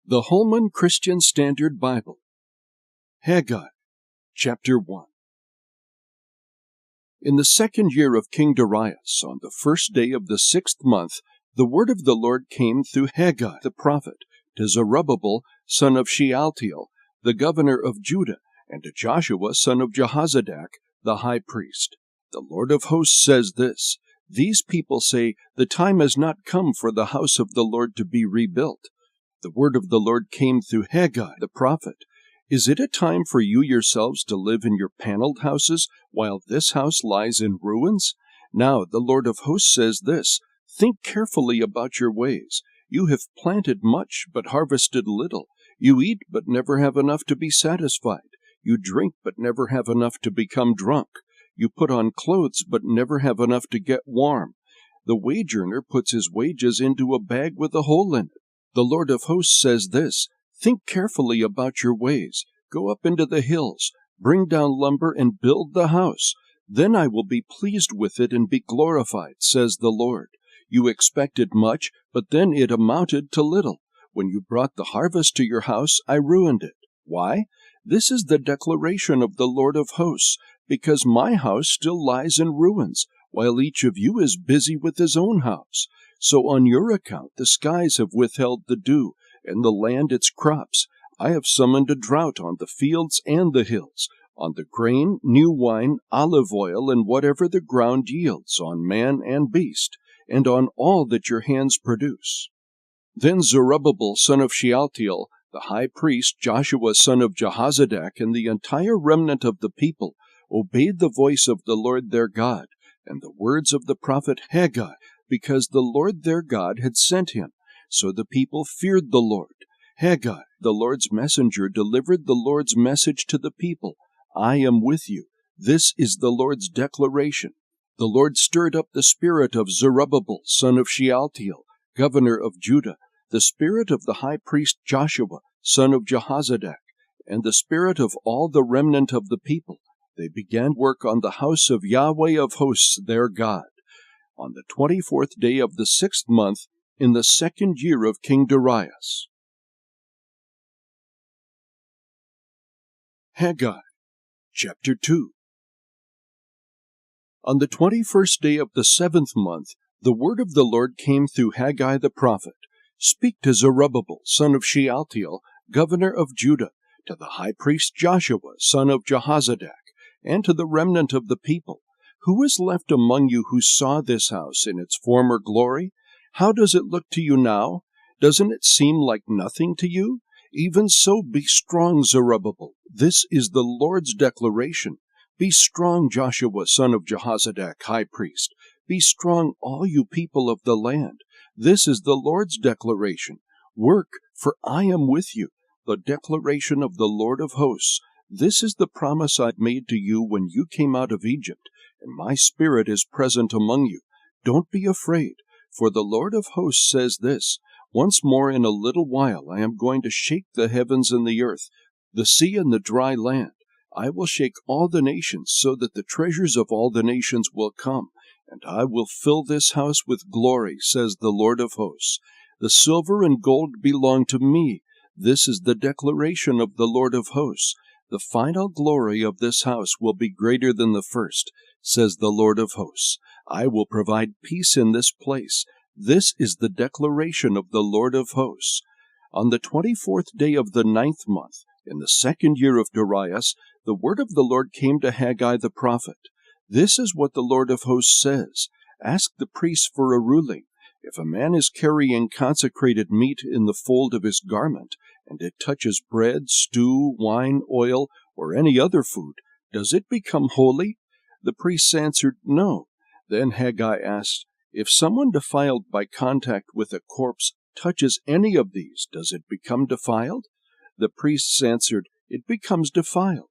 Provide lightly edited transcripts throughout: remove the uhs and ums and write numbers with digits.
The Holman Christian Standard Bible. Haggai, Chapter 1. In the 2nd year of King Darius, on the 1st day of the 6th month, the word of the Lord came through Haggai the prophet to Zerubbabel, son of Shealtiel, the governor of Judah, and to Joshua, son of Jehozadak, the high priest. The Lord of hosts says this: These people say, The time has not come for the house of the Lord to be rebuilt. The word of the Lord came through Haggai the prophet. Is it a time for you yourselves to live in your paneled houses, while this house lies in ruins? Now the Lord of hosts says this: Think carefully about your ways. You have planted much, but harvested little. You eat, but never have enough to be satisfied. You drink, but never have enough to become drunk. You put on clothes, but never have enough to get warm. The wage earner puts his wages into a bag with a hole in it. The Lord of hosts says this: Think carefully about your ways. Go up into the hills, bring down lumber, and build the house. Then I will be pleased with it and be glorified, says the Lord. You expected much, but then it amounted to little. When you brought the harvest to your house, I ruined it. Why? This is the declaration of the Lord of hosts: Because my house still lies in ruins, while each of you is busy with his own house. So on your account the skies have withheld the dew, and the land its crops. I have summoned a drought on the fields and the hills, on the grain, new wine, olive oil, and whatever the ground yields, on man and beast, and on all that your hands produce. Then Zerubbabel, son of Shealtiel, the high priest, Joshua, son of Jehozadak, and the entire remnant of the people obeyed the voice of the Lord their God, and the words of the prophet Haggai, because the Lord their God had sent him. So the people feared the Lord. Haggai, the Lord's messenger, delivered the Lord's message to the people: I am with you. This is the Lord's declaration. The Lord stirred up the spirit of Zerubbabel, son of Shealtiel, governor of Judah, the spirit of the high priest Joshua, son of Jehozadak, and the spirit of all the remnant of the people. They began work on the house of Yahweh of hosts their God, on the 24th day of the 6th month, in the 2nd year of King Darius. Haggai, Chapter 2. On the 21st day of the 7th month, the word of the Lord came through Haggai the prophet: Speak to Zerubbabel, son of Shealtiel, governor of Judah, to the high priest Joshua, son of Jehozadak, and to the remnant of the people. Who is left among you who saw this house in its former glory? How does it look to you now? Doesn't it seem like nothing to you? Even so, be strong, Zerubbabel. This is the Lord's declaration. Be strong, Joshua, son of Jehozadak, high priest. Be strong, all you people of the land. This is the Lord's declaration. Work, for I am with you. The declaration of the Lord of hosts. This is the promise I made to you when you came out of Egypt, and my spirit is present among you. Don't be afraid, for the Lord of hosts says this: Once more in a little while I am going to shake the heavens and the earth, the sea and the dry land. I will shake all the nations, so that the treasures of all the nations will come, and I will fill this house with glory, says the Lord of hosts. The silver and gold belong to me. This is the declaration of the Lord of hosts. The final glory of this house will be greater than the first, says the Lord of hosts. I will provide peace in this place. This is the declaration of the Lord of hosts. On the 24th day of the 9th month, in the 2nd year of Darius, the word of the Lord came to Haggai the prophet. This is what the Lord of hosts says: Ask the priests for a ruling. If a man is carrying consecrated meat in the fold of his garment, and it touches bread, stew, wine, oil, or any other food, does it become holy? The priests answered, No. Then Haggai asked, If someone defiled by contact with a corpse touches any of these, does it become defiled? The priests answered, It becomes defiled.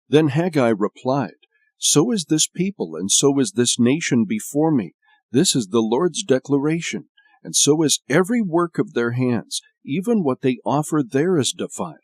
Then Haggai replied, So is this people, and so is this nation before me. This is the Lord's declaration, and so is every work of their hands. Even what they offer there is defiled.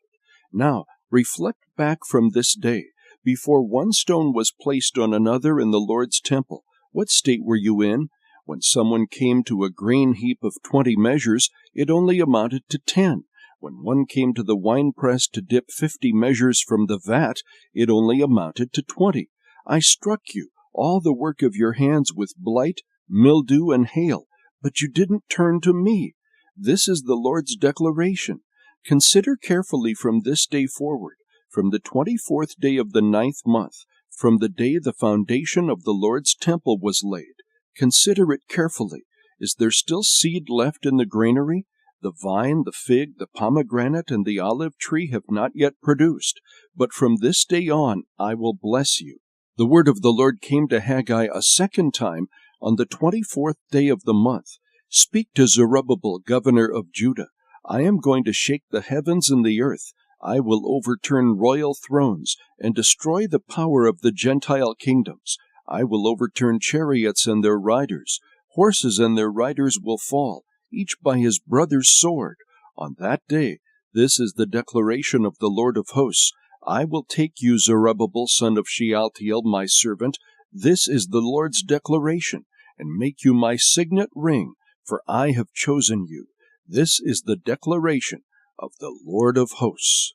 Now, reflect back from this day. Before one stone was placed on another in the Lord's temple, what state were you in? When someone came to a grain heap of 20 measures, it only amounted to 10. When one came to the winepress to dip 50 measures from the vat, it only amounted to 20. I struck you, all the work of your hands, with blight, mildew, and hail, but you didn't turn to me. This is the Lord's declaration. Consider carefully from this day forward, from the 24th day of the 9th month, from the day the foundation of the Lord's temple was laid. Consider it carefully. Is there still seed left in the granary? The vine, the fig, the pomegranate, and the olive tree have not yet produced, but from this day on I will bless you. The word of the Lord came to Haggai a second time on the 24th day of the month. Speak to Zerubbabel, governor of Judah. I am going to shake the heavens and the earth. I will overturn royal thrones and destroy the power of the Gentile kingdoms. I will overturn chariots and their riders. Horses and their riders will fall, each by his brother's sword. On that day, this is the declaration of the Lord of hosts. I will take you, Zerubbabel, son of Shealtiel, my servant. This is the Lord's declaration, and make you my signet ring, for I have chosen you. This is the declaration of the Lord of hosts.